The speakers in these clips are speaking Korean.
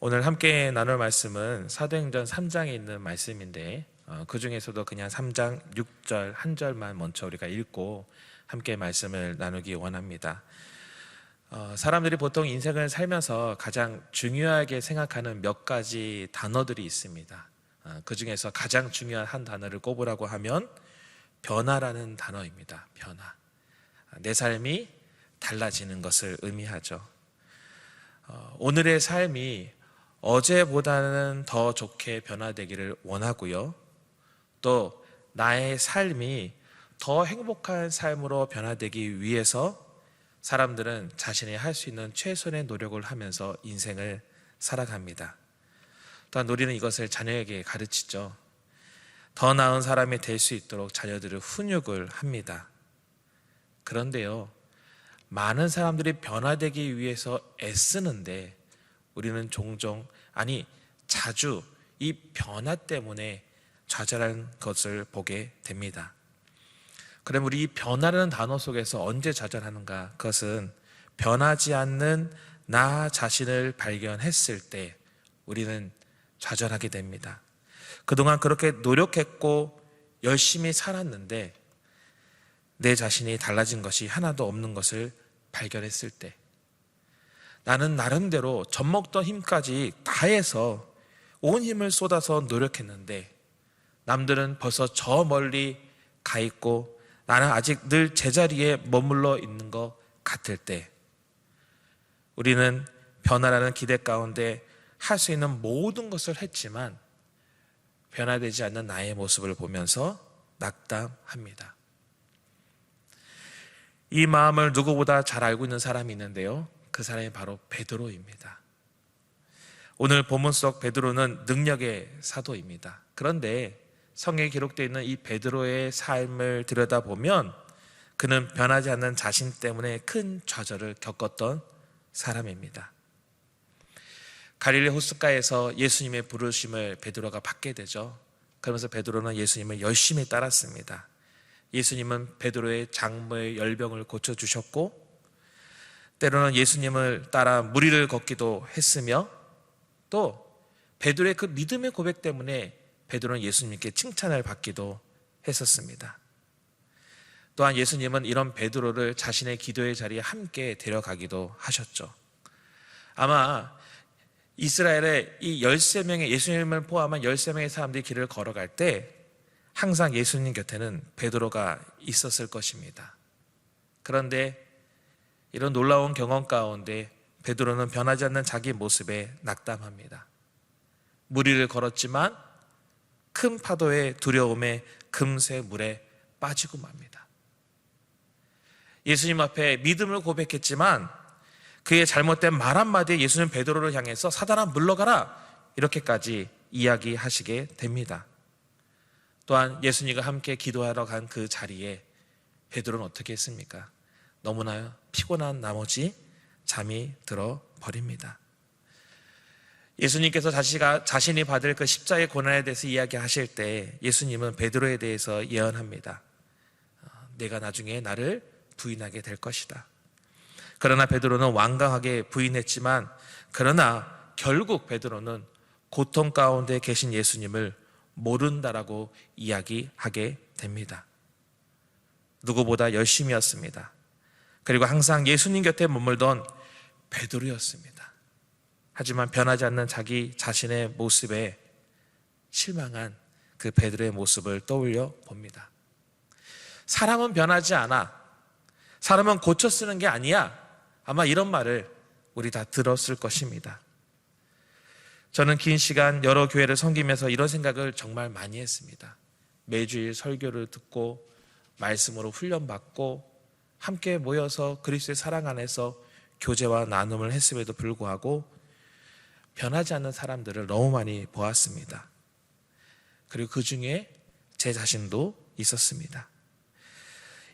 오늘 함께 나눌 말씀은 사도행전 3장에 있는 말씀인데 그 중에서도 그냥 3장 6절 한 절만 먼저 우리가 읽고 함께 말씀을 나누기 원합니다. 사람들이 보통 인생을 살면서 가장 중요하게 생각하는 몇 가지 단어들이 있습니다. 그 중에서 가장 중요한 한 단어를 꼽으라고 하면 변화라는 단어입니다. 변화. 내 삶이 달라지는 것을 의미하죠. 오늘의 삶이 어제보다는 더 좋게 변화되기를 원하고요. 또 나의 삶이 더 행복한 삶으로 변화되기 위해서 사람들은 자신이 할 수 있는 최선의 노력을 하면서 인생을 살아갑니다. 또한 우리는 이것을 자녀에게 가르치죠. 더 나은 사람이 될 수 있도록 자녀들을 훈육을 합니다. 그런데요, 많은 사람들이 변화되기 위해서 애쓰는데 우리는 종종, 자주 이 변화 때문에 좌절하는 것을 보게 됩니다. 그럼 우리 이 변화라는 단어 속에서 언제 좌절하는가? 그것은 변하지 않는 나 자신을 발견했을 때 우리는 좌절하게 됩니다. 그동안 그렇게 노력했고 열심히 살았는데 내 자신이 달라진 것이 하나도 없는 것을 발견했을 때, 나는 나름대로 젖먹던 힘까지 다해서 온 힘을 쏟아서 노력했는데 남들은 벌써 저 멀리 가 있고 나는 아직 늘 제자리에 머물러 있는 것 같을 때, 우리는 변화라는 기대 가운데 할 수 있는 모든 것을 했지만 변화되지 않는 나의 모습을 보면서 낙담합니다. 이 마음을 누구보다 잘 알고 있는 사람이 있는데요, 그 사람이 바로 베드로입니다. 오늘 본문 속 베드로는 능력의 사도입니다. 그런데 성경에 기록되어 있는 이 베드로의 삶을 들여다보면 그는 변하지 않는 자신 때문에 큰 좌절을 겪었던 사람입니다. 갈릴리 호숫가에서 예수님의 부르심을 베드로가 받게 되죠. 그러면서 베드로는 예수님을 열심히 따랐습니다. 예수님은 베드로의 장모의 열병을 고쳐주셨고, 때로는 예수님을 따라 무리를 걷기도 했으며, 또 베드로의 그 믿음의 고백 때문에 베드로는 예수님께 칭찬을 받기도 했었습니다. 또한 예수님은 이런 베드로를 자신의 기도의 자리에 함께 데려가기도 하셨죠. 아마 이스라엘의 이 13명의, 예수님을 포함한 13명의 사람들이 길을 걸어갈 때 항상 예수님 곁에는 베드로가 있었을 것입니다. 그런데 이런 놀라운 경험 가운데 베드로는 변하지 않는 자기 모습에 낙담합니다. 무리를 걸었지만 큰 파도의 두려움에 금세 물에 빠지고 맙니다. 예수님 앞에 믿음을 고백했지만 그의 잘못된 말 한마디에 예수님 베드로를 향해서 사단아 물러가라, 이렇게까지 이야기하시게 됩니다. 또한 예수님과 함께 기도하러 간 그 자리에 베드로는 어떻게 했습니까? 너무나 피곤한 나머지 잠이 들어 버립니다. 예수님께서 자신이 받을 그 십자가의 고난에 대해서 이야기하실 때 예수님은 베드로에 대해서 예언합니다. 내가 나중에 나를 부인하게 될 것이다. 그러나 베드로는 완강하게 부인했지만, 그러나 결국 베드로는 고통 가운데 계신 예수님을 모른다라고 이야기하게 됩니다. 누구보다 열심히였습니다. 그리고 항상 예수님 곁에 머물던 베드로였습니다. 하지만 변하지 않는 자기 자신의 모습에 실망한 그 베드로의 모습을 떠올려 봅니다. 사람은 변하지 않아, 사람은 고쳐 쓰는 게 아니야, 아마 이런 말을 우리 다 들었을 것입니다. 저는 긴 시간 여러 교회를 섬기면서 이런 생각을 정말 많이 했습니다. 매주일 설교를 듣고 말씀으로 훈련받고 함께 모여서 그리스도의 사랑 안에서 교제와 나눔을 했음에도 불구하고 변하지 않는 사람들을 너무 많이 보았습니다. 그리고 그 중에 제 자신도 있었습니다.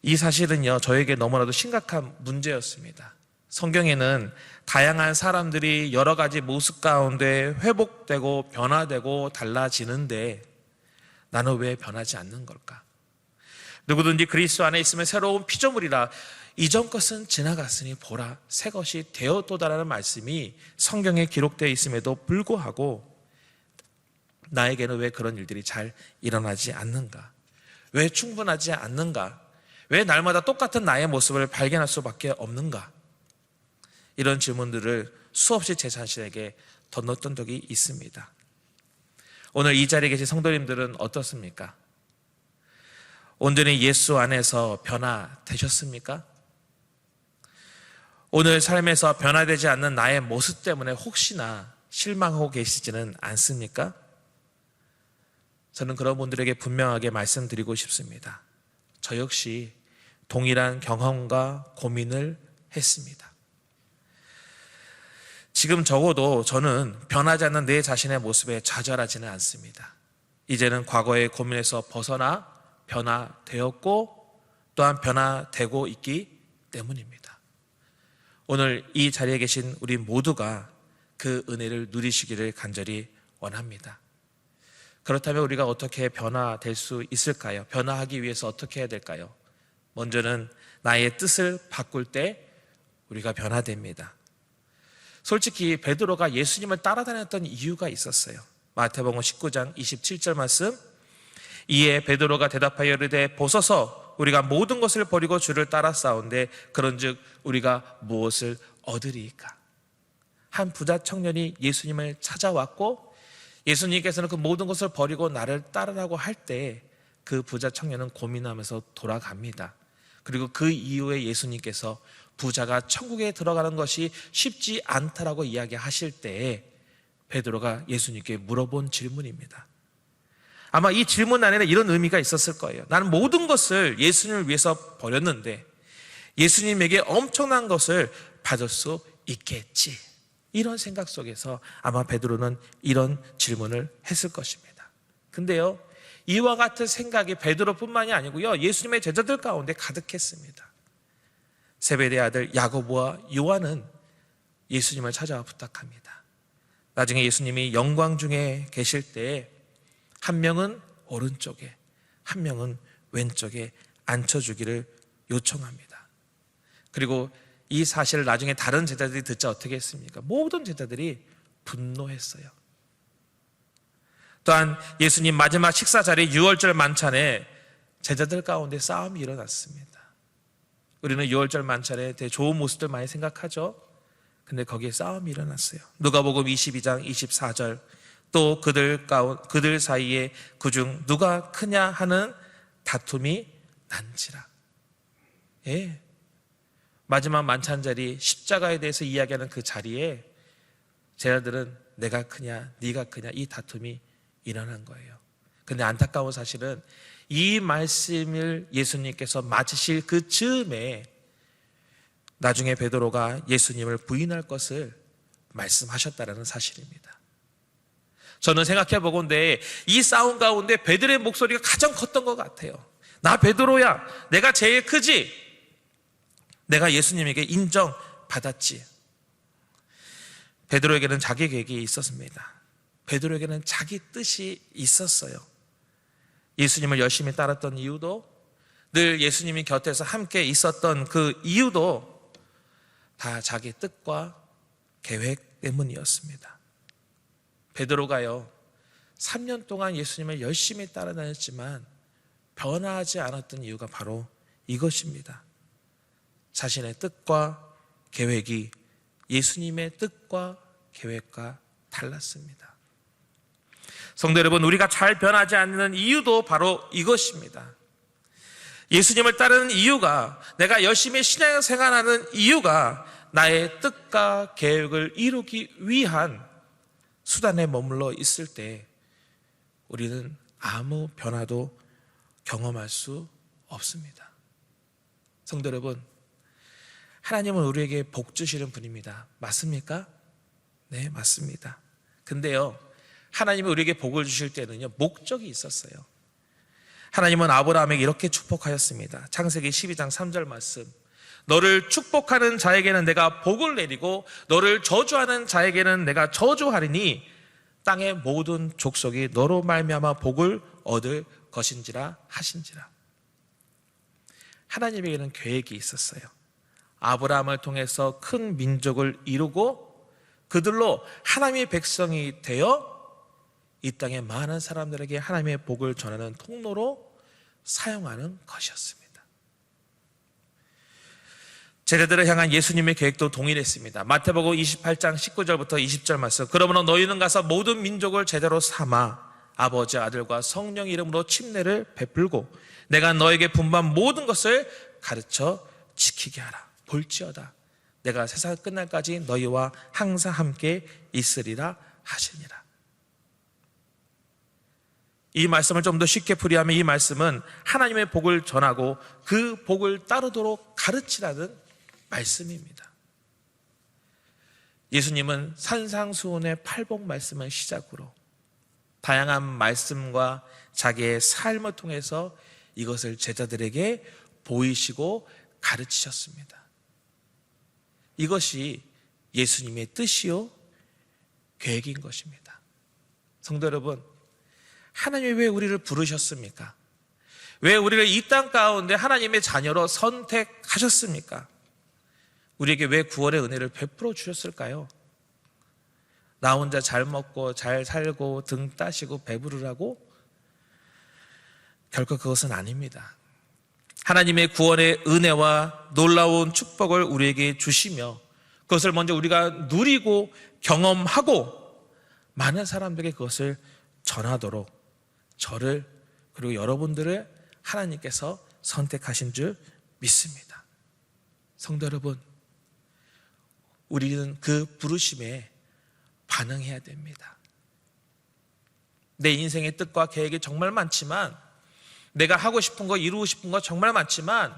이 사실은요, 저에게 너무나도 심각한 문제였습니다. 성경에는 다양한 사람들이 여러 가지 모습 가운데 회복되고 변화되고 달라지는데 나는 왜 변하지 않는 걸까? 누구든지 그리스도 안에 있으면 새로운 피조물이라, 이전 것은 지나갔으니 보라 새 것이 되었도다라는 말씀이 성경에 기록되어 있음에도 불구하고 나에게는 왜 그런 일들이 잘 일어나지 않는가? 왜 충분하지 않는가? 왜 날마다 똑같은 나의 모습을 발견할 수밖에 없는가? 이런 질문들을 수없이 제 자신에게 던졌던 적이 있습니다. 오늘 이 자리에 계신 성도님들은 어떻습니까? 온전히 예수 안에서 변화되셨습니까? 오늘 삶에서 변화되지 않는 나의 모습 때문에 혹시나 실망하고 계시지는 않습니까? 저는 그런 분들에게 분명하게 말씀드리고 싶습니다. 저 역시 동일한 경험과 고민을 했습니다. 지금 적어도 저는 변하지 않는 내 자신의 모습에 좌절하지는 않습니다. 이제는 과거의 고민에서 벗어나 변화되었고 또한 변화되고 있기 때문입니다. 오늘 이 자리에 계신 우리 모두가 그 은혜를 누리시기를 간절히 원합니다. 그렇다면 우리가 어떻게 변화될 수 있을까요? 변화하기 위해서 어떻게 해야 될까요? 먼저는 나의 뜻을 바꿀 때 우리가 변화됩니다. 솔직히 베드로가 예수님을 따라다녔던 이유가 있었어요. 마태복음 19장 27절 말씀, 이에 베드로가 대답하여 이르되 보소서 우리가 모든 것을 버리고 주를 따라 싸운데 그런즉 우리가 무엇을 얻으리이까? 한 부자 청년이 예수님을 찾아왔고 예수님께서는 그 모든 것을 버리고 나를 따르라고 할 때 그 부자 청년은 고민하면서 돌아갑니다. 그리고 그 이후에 예수님께서 부자가 천국에 들어가는 것이 쉽지 않다라고 이야기하실 때에 베드로가 예수님께 물어본 질문입니다. 아마 이 질문 안에는 이런 의미가 있었을 거예요. 나는 모든 것을 예수님을 위해서 버렸는데 예수님에게 엄청난 것을 받을 수 있겠지. 이런 생각 속에서 아마 베드로는 이런 질문을 했을 것입니다. 근데요, 이와 같은 생각이 베드로뿐만이 아니고요, 예수님의 제자들 가운데 가득했습니다. 세베대의 아들 야고보와 요한은 예수님을 찾아와 부탁합니다. 나중에 예수님이 영광 중에 계실 때 한 명은 오른쪽에 한 명은 왼쪽에 앉혀주기를 요청합니다. 그리고 이 사실을 나중에 다른 제자들이 듣자 어떻게 했습니까? 모든 제자들이 분노했어요. 또한 예수님 마지막 식사 자리 6월절 만찬에 제자들 가운데 싸움이 일어났습니다. 우리는 6월절 만찬에 되게 좋은 모습들 많이 생각하죠. 근데 거기에 싸움이 일어났어요. 누가복음 22장 24절, 또 그들 사이에 그중 누가 크냐 하는 다툼이 난지라. 예, 마지막 만찬 자리 십자가에 대해서 이야기하는 그 자리에 제자들은 내가 크냐 네가 크냐 이 다툼이 일어난 거예요. 근데 안타까운 사실은 이 말씀을 예수님께서 마치실 그 즈음에 나중에 베드로가 예수님을 부인할 것을 말씀하셨다라는 사실입니다. 저는 생각해 보건대 이 싸움 가운데 베드로의 목소리가 가장 컸던 것 같아요. 나 베드로야, 내가 제일 크지? 내가 예수님에게 인정받았지? 베드로에게는 자기 계획이 있었습니다. 베드로에게는 자기 뜻이 있었어요. 예수님을 열심히 따랐던 이유도, 늘 예수님이 곁에서 함께 있었던 그 이유도 다 자기 뜻과 계획 때문이었습니다. 베드로가요, 3년 동안 예수님을 열심히 따라다녔지만 변화하지 않았던 이유가 바로 이것입니다. 자신의 뜻과 계획이 예수님의 뜻과 계획과 달랐습니다. 성도 여러분, 우리가 잘 변하지 않는 이유도 바로 이것입니다. 예수님을 따르는 이유가, 내가 열심히 신앙생활하는 이유가 나의 뜻과 계획을 이루기 위한 수단에 머물러 있을 때 우리는 아무 변화도 경험할 수 없습니다. 성도 여러분, 하나님은 우리에게 복 주시는 분입니다. 맞습니까? 네, 맞습니다. 근데요, 하나님이 우리에게 복을 주실 때는요, 목적이 있었어요. 하나님은 아브라함에게 이렇게 축복하였습니다. 창세기 12장 3절 말씀, 너를 축복하는 자에게는 내가 복을 내리고 너를 저주하는 자에게는 내가 저주하리니 땅의 모든 족속이 너로 말미암아 복을 얻을 것인지라 하신지라. 하나님에게는 계획이 있었어요. 아브라함을 통해서 큰 민족을 이루고 그들로 하나님의 백성이 되어 이 땅의 많은 사람들에게 하나님의 복을 전하는 통로로 사용하는 것이었습니다. 제자들을 향한 예수님의 계획도 동일했습니다. 마태복음 28장 19절부터 20절 말씀. 그러므로 너희는 가서 모든 민족을 제자로 삼아 아버지, 아들과 성령 이름으로 침례를 베풀고 내가 너에게 분부한 모든 것을 가르쳐 지키게 하라. 볼지어다 내가 세상 끝날까지 너희와 항상 함께 있으리라 하시니라. 이 말씀을 좀 더 쉽게 풀이하면 이 말씀은 하나님의 복을 전하고 그 복을 따르도록 가르치라는 말씀입니다. 예수님은 산상수훈의 팔복 말씀을 시작으로 다양한 말씀과 자기의 삶을 통해서 이것을 제자들에게 보이시고 가르치셨습니다. 이것이 예수님의 뜻이요 계획인 것입니다. 성도 여러분, 하나님이 왜 우리를 부르셨습니까? 왜 우리를 이 땅 가운데 하나님의 자녀로 선택하셨습니까? 우리에게 왜 구원의 은혜를 베풀어 주셨을까요? 나 혼자 잘 먹고 잘 살고 등 따시고 배부르라고? 결코 그것은 아닙니다. 하나님의 구원의 은혜와 놀라운 축복을 우리에게 주시며 그것을 먼저 우리가 누리고 경험하고 많은 사람들에게 그것을 전하도록 저를 그리고 여러분들을 하나님께서 선택하신 줄 믿습니다. 성도 여러분, 우리는 그 부르심에 반응해야 됩니다. 내 인생의 뜻과 계획이 정말 많지만 내가 하고 싶은 거 이루고 싶은 거 정말 많지만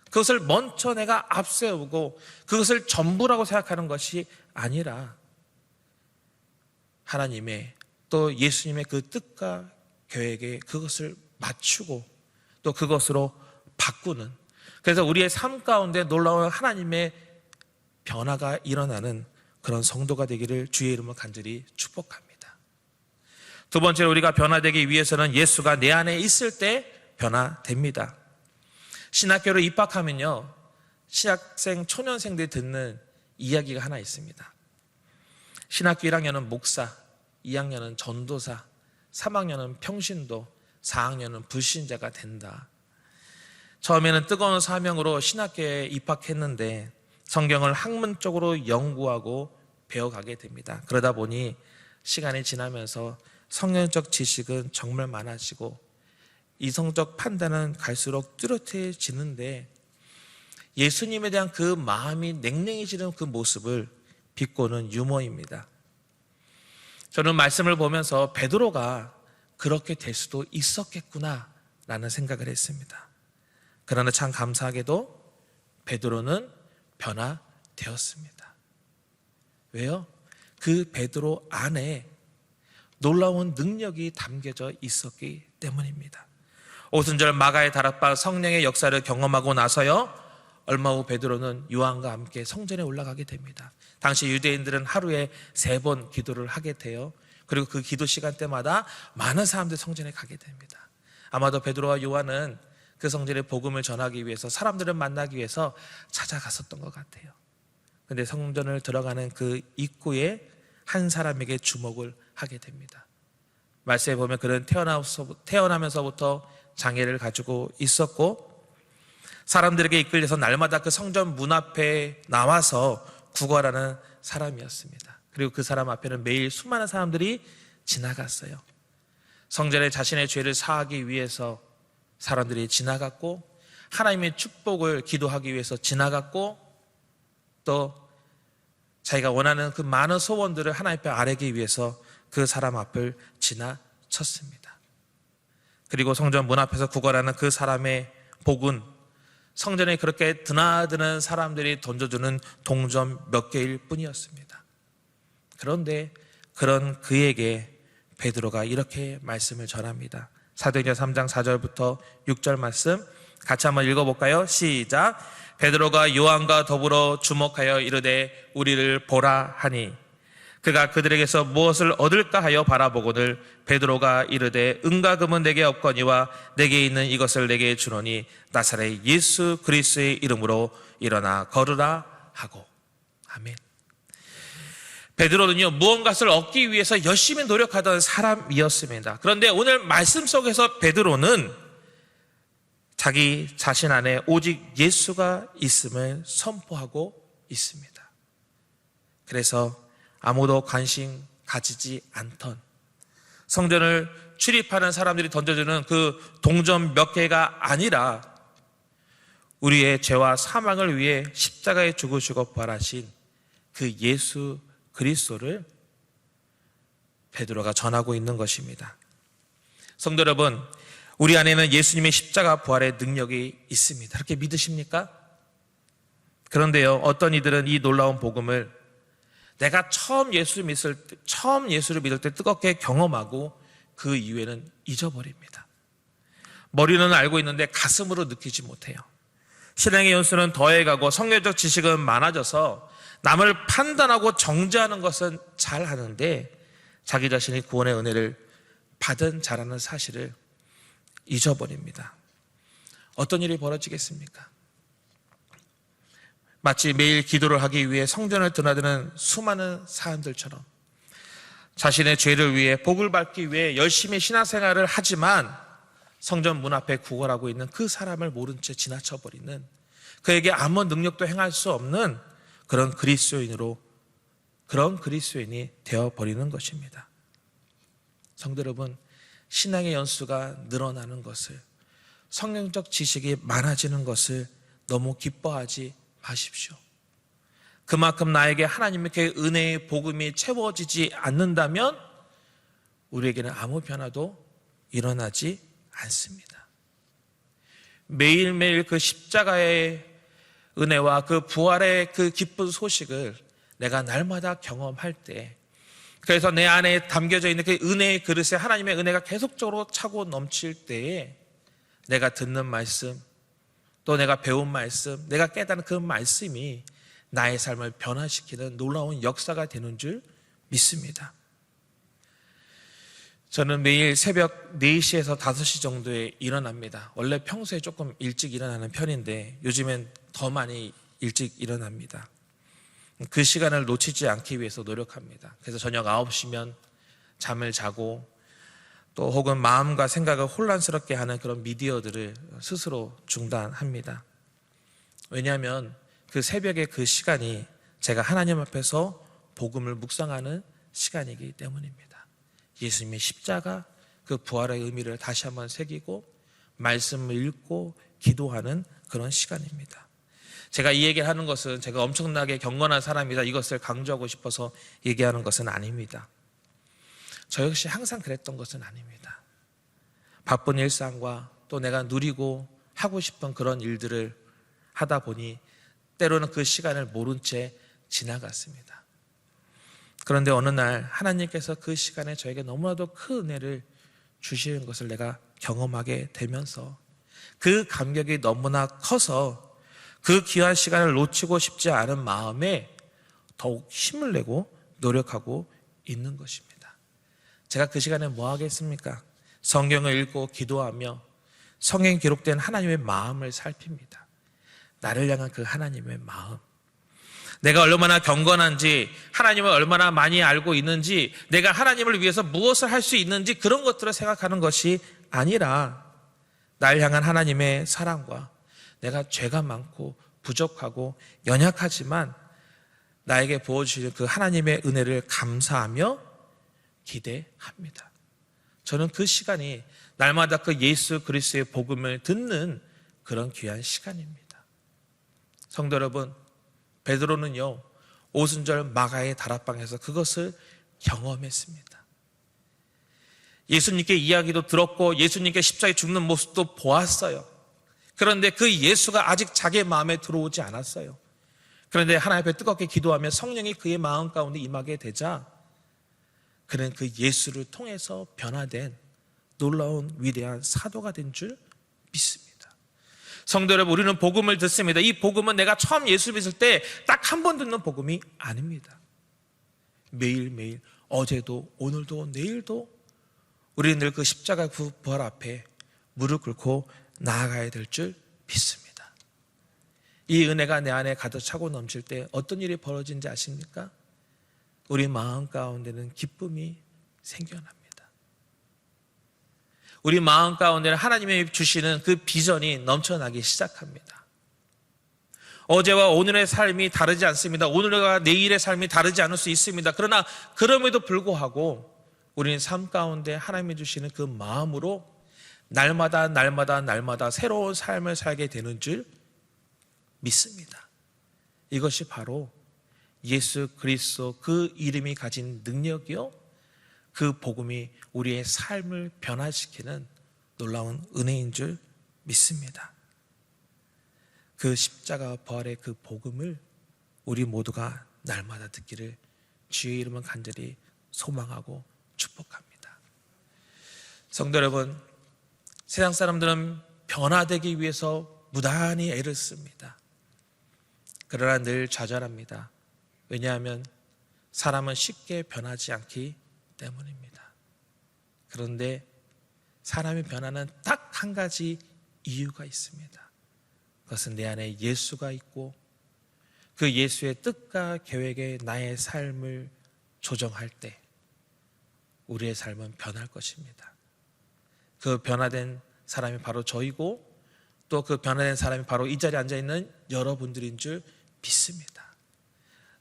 그것을 먼저 내가 앞세우고 그것을 전부라고 생각하는 것이 아니라 하나님의 또 예수님의 그 뜻과 계획에 그것을 맞추고 또 그것으로 바꾸는, 그래서 우리의 삶 가운데 놀라운 하나님의 변화가 일어나는 그런 성도가 되기를 주의 이름으로 간절히 축복합니다. 두 번째로 우리가 변화되기 위해서는 예수가 내 안에 있을 때 변화됩니다. 신학교를 입학하면요, 신학생, 초년생들이 듣는 이야기가 하나 있습니다. 신학교 1학년은 목사, 2학년은 전도사, 3학년은 평신도, 4학년은 불신자가 된다. 처음에는 뜨거운 사명으로 신학교에 입학했는데 성경을 학문적으로 연구하고 배워가게 됩니다. 그러다 보니 시간이 지나면서 성경적 지식은 정말 많아지고 이성적 판단은 갈수록 뚜렷해지는데 예수님에 대한 그 마음이 냉랭해지는 그 모습을 비꼬는 유머입니다. 저는 말씀을 보면서 베드로가 그렇게 될 수도 있었겠구나 라는 생각을 했습니다. 그러나 참 감사하게도 베드로는 변화되었습니다. 왜요? 그 베드로 안에 놀라운 능력이 담겨져 있었기 때문입니다. 오순절 마가의 다락방 성령의 역사를 경험하고 나서요, 얼마 후 베드로는 요한과 함께 성전에 올라가게 됩니다. 당시 유대인들은 하루에 3번 기도를 하게 돼요. 그리고 그 기도 시간 때마다 많은 사람들이 성전에 가게 됩니다. 아마도 베드로와 요한은 그 성전에 복음을 전하기 위해서, 사람들을 만나기 위해서 찾아갔었던 것 같아요. 그런데 성전을 들어가는 그 입구에 한 사람에게 주목을 하게 됩니다. 말씀에 보면 그는 태어나면서부터 장애를 가지고 있었고 사람들에게 이끌려서 날마다 그 성전 문 앞에 나와서 구걸하는 사람이었습니다. 그리고 그 사람 앞에는 매일 수많은 사람들이 지나갔어요. 성전에 자신의 죄를 사하기 위해서 사람들이 지나갔고 하나님의 축복을 기도하기 위해서 지나갔고 또 자기가 원하는 그 많은 소원들을 하나님 앞에 아뢰기 위해서 그 사람 앞을 지나쳤습니다. 그리고 성전 문 앞에서 구걸하는 그 사람의 복은 성전에 그렇게 드나드는 사람들이 던져주는 동전 몇 개일 뿐이었습니다. 그런데 그런 그에게 베드로가 이렇게 말씀을 전합니다. 사도행전 3장 4절부터 6절 말씀 같이 한번 읽어볼까요? 시작. 베드로가 요한과 더불어 주목하여 이르되 우리를 보라 하니 그가 그들에게서 무엇을 얻을까 하여 바라보거늘 베드로가 이르되 은과 금은 내게 없거니와 내게 있는 이것을 내게 주노니 나사렛 예수 그리스도의 이름으로 일어나 걸으라 하고. 아멘. 베드로는요, 무언가를 얻기 위해서 열심히 노력하던 사람이었습니다. 그런데 오늘 말씀 속에서 베드로는 자기 자신 안에 오직 예수가 있음을 선포하고 있습니다. 그래서 아무도 관심 가지지 않던, 성전을 출입하는 사람들이 던져주는 그 동전 몇 개가 아니라 우리의 죄와 사망을 위해 십자가에 죽으시고 부활하신 그 예수 그리스도를 베드로가 전하고 있는 것입니다. 성도 여러분, 우리 안에는 예수님의 십자가 부활의 능력이 있습니다. 그렇게 믿으십니까? 그런데요, 어떤 이들은 이 놀라운 복음을 내가 처음 예수를 믿을 때 뜨겁게 경험하고 그 이후에는 잊어버립니다. 머리는 알고 있는데 가슴으로 느끼지 못해요. 신앙의 연수는 더해가고 성경적 지식은 많아져서 남을 판단하고 정죄하는 것은 잘 하는데 자기 자신이 구원의 은혜를 받은 자라는 사실을 잊어버립니다. 어떤 일이 벌어지겠습니까? 마치 매일 기도를 하기 위해 성전을 드나드는 수많은 사람들처럼 자신의 죄를 위해 복을 받기 위해 열심히 신앙생활을 하지만 성전 문 앞에 구걸하고 있는 그 사람을 모른 채 지나쳐버리는, 그에게 아무 능력도 행할 수 없는 그런 그리스도인이 되어버리는 것입니다. 성도 여러분, 신앙의 연수가 늘어나는 것을, 성경적 지식이 많아지는 것을 너무 기뻐하지 마십시오. 그만큼 나에게 하나님의 은혜의 복음이 채워지지 않는다면 우리에게는 아무 변화도 일어나지 않습니다. 매일매일 그 십자가의 은혜와 그 부활의 그 기쁜 소식을 내가 날마다 경험할 때, 그래서 내 안에 담겨져 있는 그 은혜의 그릇에 하나님의 은혜가 계속적으로 차고 넘칠 때에 내가 듣는 말씀, 또 내가 배운 말씀, 내가 깨달은 그 말씀이 나의 삶을 변화시키는 놀라운 역사가 되는 줄 믿습니다. 저는 매일 새벽 4시에서 5시 정도에 일어납니다. 원래 평소에 조금 일찍 일어나는 편인데 요즘엔 더 많이 일찍 일어납니다. 그 시간을 놓치지 않기 위해서 노력합니다. 그래서 저녁 9시면 잠을 자고, 또 혹은 마음과 생각을 혼란스럽게 하는 그런 미디어들을 스스로 중단합니다. 왜냐하면 그 새벽의 그 시간이 제가 하나님 앞에서 복음을 묵상하는 시간이기 때문입니다. 예수님의 십자가, 그 부활의 의미를 다시 한번 새기고 말씀을 읽고 기도하는 그런 시간입니다. 제가 이 얘기를 하는 것은 제가 엄청나게 경건한 사람이다, 이것을 강조하고 싶어서 얘기하는 것은 아닙니다. 저 역시 항상 그랬던 것은 아닙니다. 바쁜 일상과 또 내가 누리고 하고 싶은 그런 일들을 하다 보니 때로는 그 시간을 모른 채 지나갔습니다. 그런데 어느 날 하나님께서 그 시간에 저에게 너무나도 큰 은혜를 주시는 것을 내가 경험하게 되면서 그 감격이 너무나 커서 그 귀한 시간을 놓치고 싶지 않은 마음에 더욱 힘을 내고 노력하고 있는 것입니다. 제가 그 시간에 뭐 하겠습니까? 성경을 읽고 기도하며 성경에 기록된 하나님의 마음을 살핍니다. 나를 향한 그 하나님의 마음, 내가 얼마나 경건한지, 하나님을 얼마나 많이 알고 있는지, 내가 하나님을 위해서 무엇을 할 수 있는지, 그런 것들을 생각하는 것이 아니라 나를 향한 하나님의 사랑과 내가 죄가 많고 부족하고 연약하지만 나에게 부어주시는 그 하나님의 은혜를 감사하며 기대합니다. 저는 그 시간이 날마다 그 예수 그리스도의 복음을 듣는 그런 귀한 시간입니다. 성도 여러분, 베드로는요, 오순절 마가의 다락방에서 그것을 경험했습니다. 예수님께 이야기도 들었고 예수님께 십자가에 죽는 모습도 보았어요. 그런데 그 예수가 아직 자기의 마음에 들어오지 않았어요. 그런데 하나님 앞에 뜨겁게 기도하며 성령이 그의 마음 가운데 임하게 되자 그는 그 예수를 통해서 변화된 놀라운 위대한 사도가 된 줄 믿습니다. 성도 여러분, 우리는 복음을 듣습니다. 이 복음은 내가 처음 예수 믿을 때 딱 한 번 듣는 복음이 아닙니다. 매일매일, 어제도 오늘도 내일도 우리는 늘 그 십자가 부활 앞에 무릎 꿇고 나아가야 될 줄 믿습니다. 이 은혜가 내 안에 가득 차고 넘칠 때 어떤 일이 벌어진지 아십니까? 우리 마음 가운데는 기쁨이 생겨납니다. 우리 마음 가운데는 하나님이 주시는 그 비전이 넘쳐나기 시작합니다. 어제와 오늘의 삶이 다르지 않습니다. 오늘과 내일의 삶이 다르지 않을 수 있습니다. 그러나 그럼에도 불구하고 우리는 삶 가운데 하나님이 주시는 그 마음으로 날마다 새로운 삶을 살게 되는 줄 믿습니다. 이것이 바로 예수 그리스도 그 이름이 가진 능력이요, 그 복음이 우리의 삶을 변화시키는 놀라운 은혜인 줄 믿습니다. 그 십자가 부활의 그 복음을 우리 모두가 날마다 듣기를 주의 이름은 간절히 소망하고 축복합니다. 성도 여러분, 세상 사람들은 변화되기 위해서 무단히 애를 씁니다. 그러나 늘 좌절합니다. 왜냐하면 사람은 쉽게 변하지 않기 때문입니다. 그런데 사람이 변하는 딱 한 가지 이유가 있습니다. 그것은 내 안에 예수가 있고 그 예수의 뜻과 계획에 나의 삶을 조정할 때 우리의 삶은 변할 것입니다. 그 변화된 사람이 바로 저이고 또 그 변화된 사람이 바로 이 자리에 앉아있는 여러분들인 줄 믿습니다.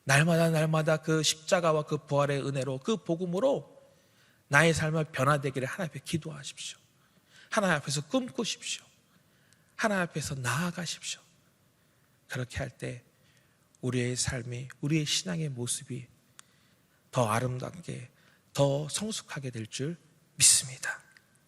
날마다 그 십자가와 그 부활의 은혜로 그 복음으로 나의 삶을 변화되기를 하나님 앞에 기도하십시오. 하나님 앞에서 꿈꾸십시오. 하나님 앞에서 나아가십시오. 그렇게 할 때 우리의 삶이, 우리의 신앙의 모습이 더 아름답게, 더 성숙하게 될 줄 믿습니다.